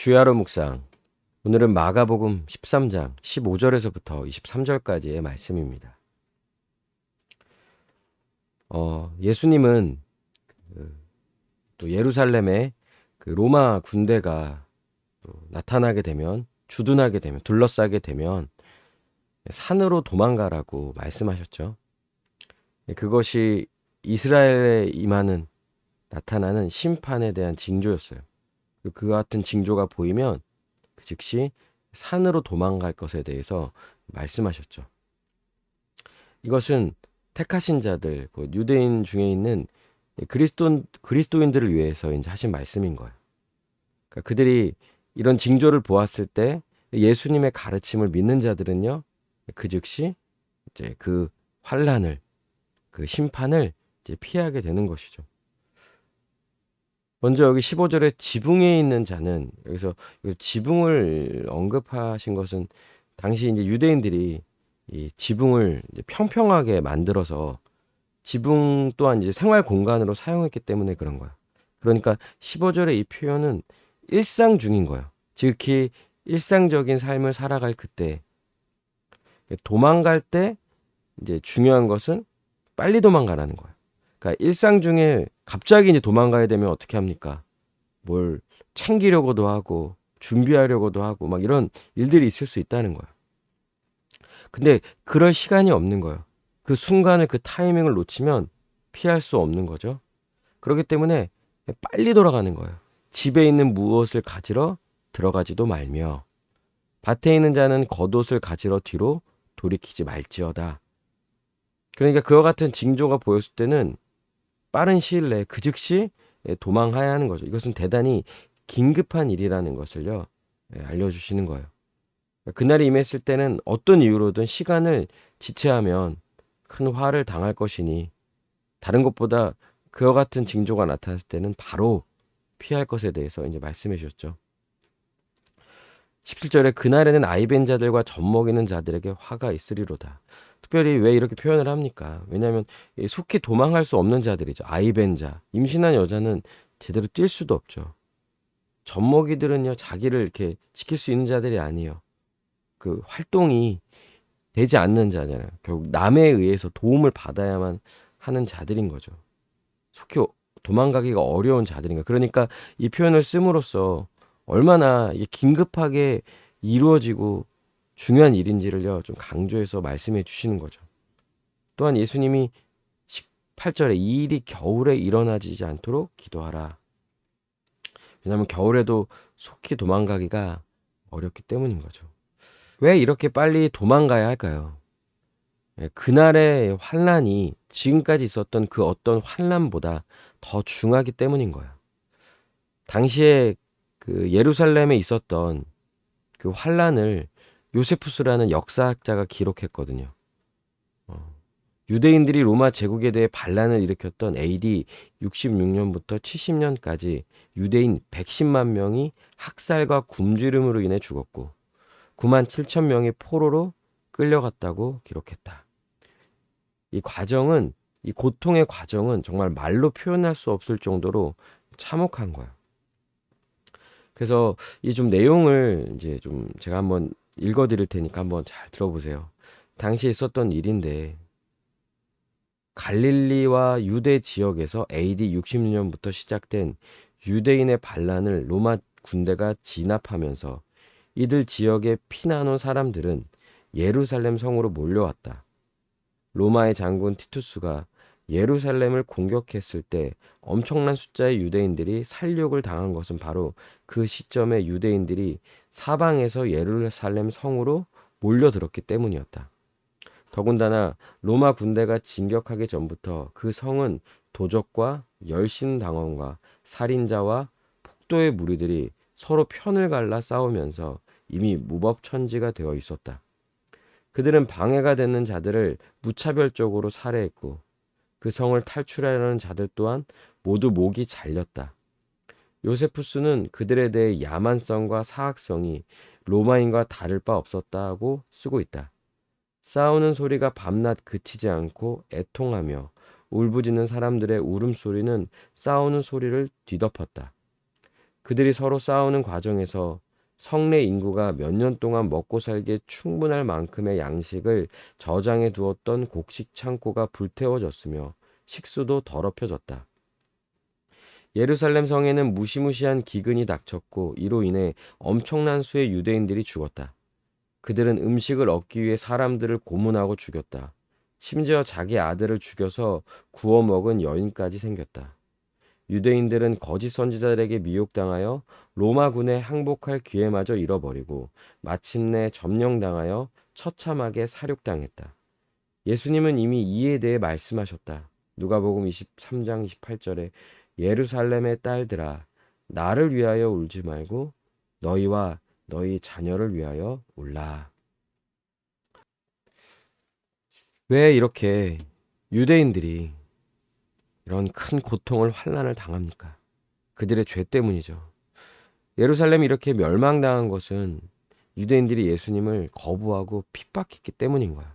주야로 묵상. 오늘은 마가복음 13장 15절에서부터 23절까지의 말씀입니다. 예수님은 또 예루살렘에 그 로마 군대가 또 나타나게 되면, 주둔하게 되면, 둘러싸게 되면 산으로 도망가라고 말씀하셨죠. 그것이 이스라엘에 나타나는 심판에 대한 징조였어요. 그 같은 징조가 보이면 즉시 산으로 도망갈 것에 대해서 말씀하셨죠. 이것은 택하신 자들, 곧 유대인 중에 있는 그리스도인들을 위해서 이제 하신 말씀인 거예요. 그러니까 그들이 이런 징조를 보았을 때 예수님의 가르침을 믿는 자들은요, 그 즉시 이제 그 환란을, 그 심판을 이제 피하게 되는 것이죠. 먼저 여기 15절에 지붕에 있는 자는, 여기서 지붕을 언급하신 것은 당시 이제 유대인들이 이 지붕을 이제 평평하게 만들어서 지붕 또한 이제 생활 공간으로 사용했기 때문에 그런 거야. 그러니까 15절의 이 표현은 일상 중인 거예요. 즉히 일상적인 삶을 살아갈 그때, 도망갈 때 이제 중요한 것은 빨리 도망가라는 거예요. 그러니까 일상 중에 갑자기 이제 도망가야 되면 어떻게 합니까? 뭘 챙기려고도 하고 준비하려고도 하고 막 이런 일들이 있을 수 있다는 거예요. 근데 그럴 시간이 없는 거예요. 그 순간을, 그 타이밍을 놓치면 피할 수 없는 거죠. 그렇기 때문에 빨리 돌아가는 거예요. 집에 있는 무엇을 가지러 들어가지도 말며, 밭에 있는 자는 겉옷을 가지러 뒤로 돌이키지 말지어다. 그러니까 그와 같은 징조가 보였을 때는 빠른 시일 내에 그 즉시 도망해야 하는 거죠. 이것은 대단히 긴급한 일이라는 것을요, 알려주시는 거예요. 그날이 임했을 때는 어떤 이유로든 시간을 지체하면 큰 화를 당할 것이니, 다른 것보다 그와 같은 징조가 나타났을 때는 바로 피할 것에 대해서 이제 말씀해 주셨죠. 17절에 그날에는 아이벤 자들과 젖먹이는 자들에게 화가 있으리로다. 특별히 왜 이렇게 표현을 합니까? 왜냐하면 속히 도망할 수 없는 자들이죠. 아이벤 자, 임신한 여자는 제대로 뛸 수도 없죠. 젖먹이들은요, 자기를 이렇게 지킬 수 있는 자들이 아니에요. 그 활동이 되지 않는 자잖아요. 결국 남에 의해서 도움을 받아야만 하는 자들인 거죠. 속히 도망가기가 어려운 자들인 거예요. 그러니까 이 표현을 씀으로써 얼마나 이게 긴급하게 이루어지고 중요한 일인지를요, 좀 강조해서 말씀해 주시는 거죠. 또한 예수님이 18절에 이 일이 겨울에 일어나지 않도록 기도하라. 왜냐하면 겨울에도 속히 도망가기가 어렵기 때문인 거죠. 왜 이렇게 빨리 도망가야 할까요? 그날의 환란이 지금까지 있었던 그 어떤 환란보다 더 중하기 때문인 거예요. 당시에 그 예루살렘에 있었던 그 환란을 요세푸스라는 역사학자가 기록했거든요. 어, 유대인들이 로마 제국에 대해 반란을 일으켰던 AD 66년부터 70년까지 유대인 110만 명이 학살과 굶주림으로 인해 죽었고 9만 7천 명이 포로로 끌려갔다고 기록했다. 이 고통의 과정은 정말 말로 표현할 수 없을 정도로 참혹한 거예요. 그래서 이 좀 내용을 이제 좀 제가 한번 읽어 드릴 테니까 한번 잘 들어보세요. 당시에 있었던 일인데, 갈릴리와 유대 지역에서 AD 66년부터 시작된 유대인의 반란을 로마 군대가 진압하면서 이들 지역에 피난 온 사람들은 예루살렘 성으로 몰려왔다. 로마의 장군 티투스가 예루살렘을 공격했을 때 엄청난 숫자의 유대인들이 살육을 당한 것은 바로 그 시점에 유대인들이 사방에서 예루살렘 성으로 몰려들었기 때문이었다. 더군다나 로마 군대가 진격하기 전부터 그 성은 도적과 열신당원과 살인자와 폭도의 무리들이 서로 편을 갈라 싸우면서 이미 무법천지가 되어 있었다. 그들은 방해가 되는 자들을 무차별적으로 살해했고 그 성을 탈출하려는 자들 또한 모두 목이 잘렸다. 요세푸스는 그들에 대해 야만성과 사악성이 로마인과 다를 바 없었다고 쓰고 있다. 싸우는 소리가 밤낮 그치지 않고 애통하며 울부짖는 사람들의 울음소리는 싸우는 소리를 뒤덮었다. 그들이 서로 싸우는 과정에서 성내 인구가 몇 년 동안 먹고 살기에 충분할 만큼의 양식을 저장해 두었던 곡식 창고가 불태워졌으며 식수도 더럽혀졌다. 예루살렘 성에는 무시무시한 기근이 닥쳤고 이로 인해 엄청난 수의 유대인들이 죽었다. 그들은 음식을 얻기 위해 사람들을 고문하고 죽였다. 심지어 자기 아들을 죽여서 구워 먹은 여인까지 생겼다. 유대인들은 거짓 선지자들에게 미혹당하여 로마군에 항복할 기회마저 잃어버리고 마침내 점령당하여 처참하게 살육당했다. 예수님은 이미 이에 대해 말씀하셨다. 누가복음 23장 28절에 예루살렘의 딸들아 나를 위하여 울지 말고 너희와 너희 자녀를 위하여 울라. 왜 이렇게 유대인들이 이런 큰 고통을 환난을 당합니까? 그들의 죄 때문이죠. 예루살렘이 이렇게 멸망당한 것은 유대인들이 예수님을 거부하고 핍박했기 때문인 거야.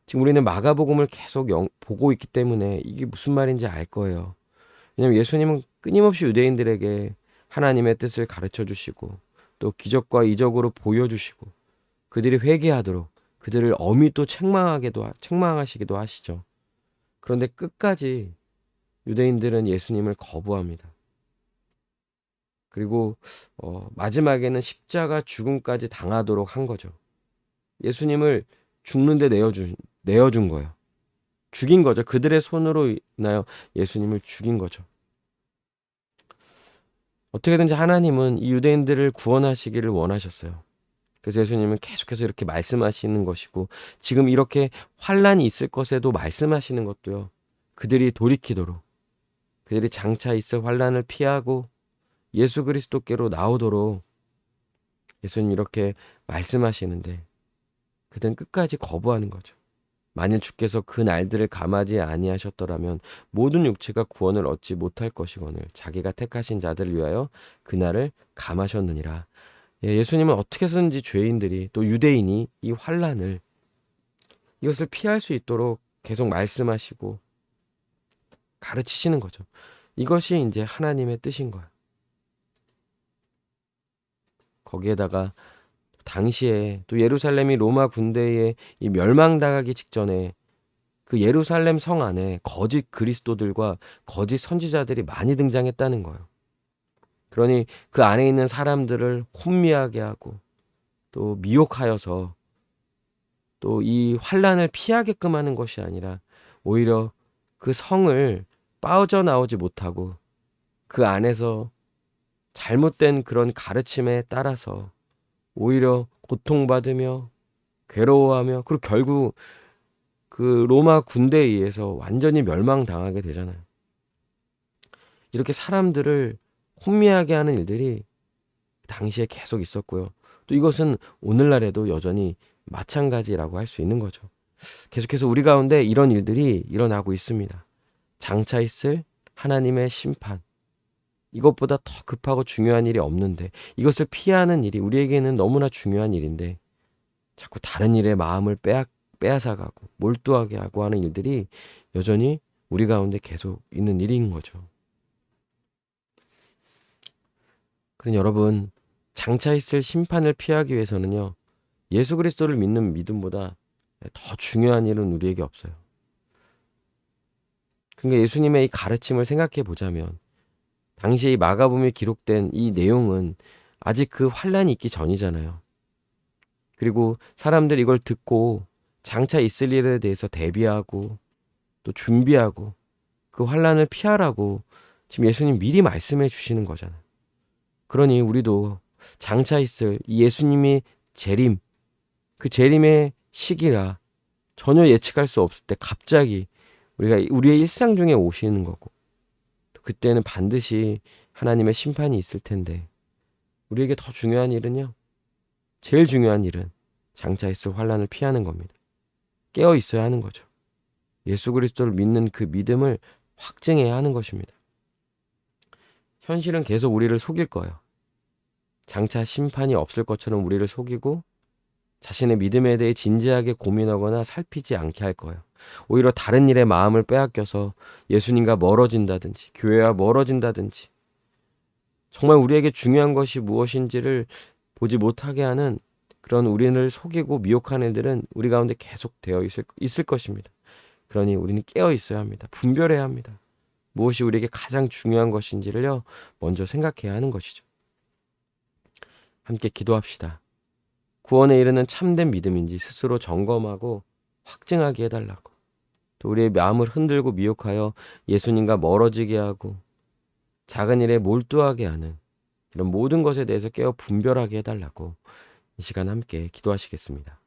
지금 우리는 마가복음을 계속 보고 있기 때문에 이게 무슨 말인지 알 거예요. 왜냐하면 예수님은 끊임없이 유대인들에게 하나님의 뜻을 가르쳐 주시고 또 기적과 이적으로 보여주시고 그들이 회개하도록 그들을 엄히 또 책망하시기도 하시죠. 그런데 끝까지 유대인들은 예수님을 거부합니다. 그리고 마지막에는 십자가 죽음까지 당하도록 한 거죠. 예수님을 죽는데 내어준 거예요. 죽인 거죠. 그들의 손으로 인하여 예수님을 죽인 거죠. 어떻게든지 하나님은 이 유대인들을 구원하시기를 원하셨어요. 그래서 예수님은 계속해서 이렇게 말씀하시는 것이고 지금 이렇게 환란이 있을 것에도 말씀하시는 것도요. 그들이 돌이키도록 그들이 장차 있을 환란을 피하고 예수 그리스도께로 나오도록 예수님 이렇게 말씀하시는데 그들은 끝까지 거부하는 거죠. 만일 주께서 그 날들을 감하지 아니하셨더라면 모든 육체가 구원을 얻지 못할 것이거늘 자기가 택하신 자들을 위하여 그날을 감하셨느니라. 예수님은 어떻게 해서든지 죄인들이 또 유대인이 이 환란을 이것을 피할 수 있도록 계속 말씀하시고 가르치시는 거죠. 이것이 이제 하나님의 뜻인 거예요. 거기에다가 당시에 또 예루살렘이 로마 군대에 이 멸망당하기 직전에 그 예루살렘 성 안에 거짓 그리스도들과 거짓 선지자들이 많이 등장했다는 거예요. 그러니 그 안에 있는 사람들을 혼미하게 하고 또 미혹하여서 또 이 환란을 피하게끔 하는 것이 아니라 오히려 그 성을 빠져나오지 못하고 그 안에서 잘못된 그런 가르침에 따라서 오히려 고통받으며 괴로워하며 그리고 결국 그 로마 군대에 의해서 완전히 멸망당하게 되잖아요. 이렇게 사람들을 혼미하게 하는 일들이 당시에 계속 있었고요. 또 이것은 오늘날에도 여전히 마찬가지라고 할 수 있는 거죠. 계속해서 우리 가운데 이런 일들이 일어나고 있습니다. 장차 있을 하나님의 심판. 이것보다 더 급하고 중요한 일이 없는데 이것을 피하는 일이 우리에게는 너무나 중요한 일인데 자꾸 다른 일에 마음을 빼앗아가고 몰두하게 하고 하는 일들이 여전히 우리 가운데 계속 있는 일인 거죠. 그럼 여러분 장차 있을 심판을 피하기 위해서는요. 예수 그리스도를 믿는 믿음보다 더 중요한 일은 우리에게 없어요. 그러니까 예수님의 이 가르침을 생각해 보자면 당시에 이 마가복음에 기록된 이 내용은 아직 그 환란이 있기 전이잖아요. 그리고 사람들이 이걸 듣고 장차 있을 일에 대해서 대비하고 또 준비하고 그 환란을 피하라고 지금 예수님 미리 말씀해 주시는 거잖아요. 그러니 우리도 장차 있을 이 예수님이 재림, 그 재림의 시기라 전혀 예측할 수 없을 때 갑자기 우리의 일상 중에 오시는 거고 그때는 반드시 하나님의 심판이 있을 텐데 우리에게 더 중요한 일은요. 제일 중요한 일은 장차 있을 환란을 피하는 겁니다. 깨어 있어야 하는 거죠. 예수 그리스도를 믿는 그 믿음을 확증해야 하는 것입니다. 현실은 계속 우리를 속일 거예요. 장차 심판이 없을 것처럼 우리를 속이고 자신의 믿음에 대해 진지하게 고민하거나 살피지 않게 할 거예요. 오히려 다른 일에 마음을 빼앗겨서 예수님과 멀어진다든지 교회와 멀어진다든지 정말 우리에게 중요한 것이 무엇인지를 보지 못하게 하는 그런 우리를 속이고 미혹하는 일들은 우리 가운데 계속 되어 있을 것입니다. 그러니 우리는 깨어 있어야 합니다. 분별해야 합니다. 무엇이 우리에게 가장 중요한 것인지를요, 먼저 생각해야 하는 것이죠. 함께 기도합시다. 구원에 이르는 참된 믿음인지 스스로 점검하고 확증하게 해달라고. 또 우리의 마음을 흔들고 미혹하여 예수님과 멀어지게 하고 작은 일에 몰두하게 하는 이런 모든 것에 대해서 깨어 분별하게 해달라고 이 시간 함께 기도하시겠습니다.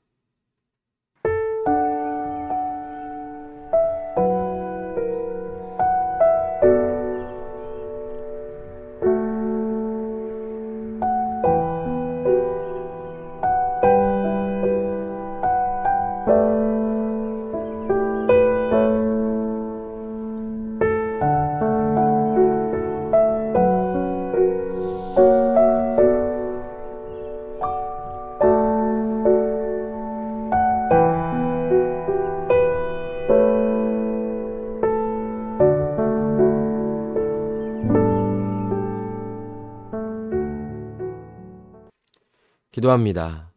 기도합니다.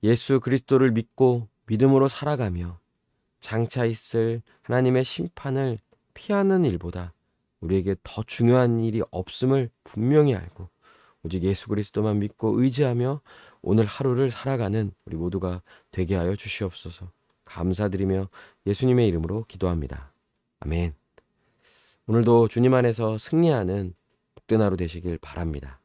예수 그리스도를 믿고 믿음으로 살아가며 장차 있을 하나님의 심판을 피하는 일보다 우리에게 더 중요한 일이 없음을 분명히 알고 오직 예수 그리스도만 믿고 의지하며 오늘 하루를 살아가는 우리 모두가 되게 하여 주시옵소서. 감사드리며 예수님의 이름으로 기도합니다. 아멘. 오늘도 주님 안에서 승리하는 복된 하루 되시길 바랍니다.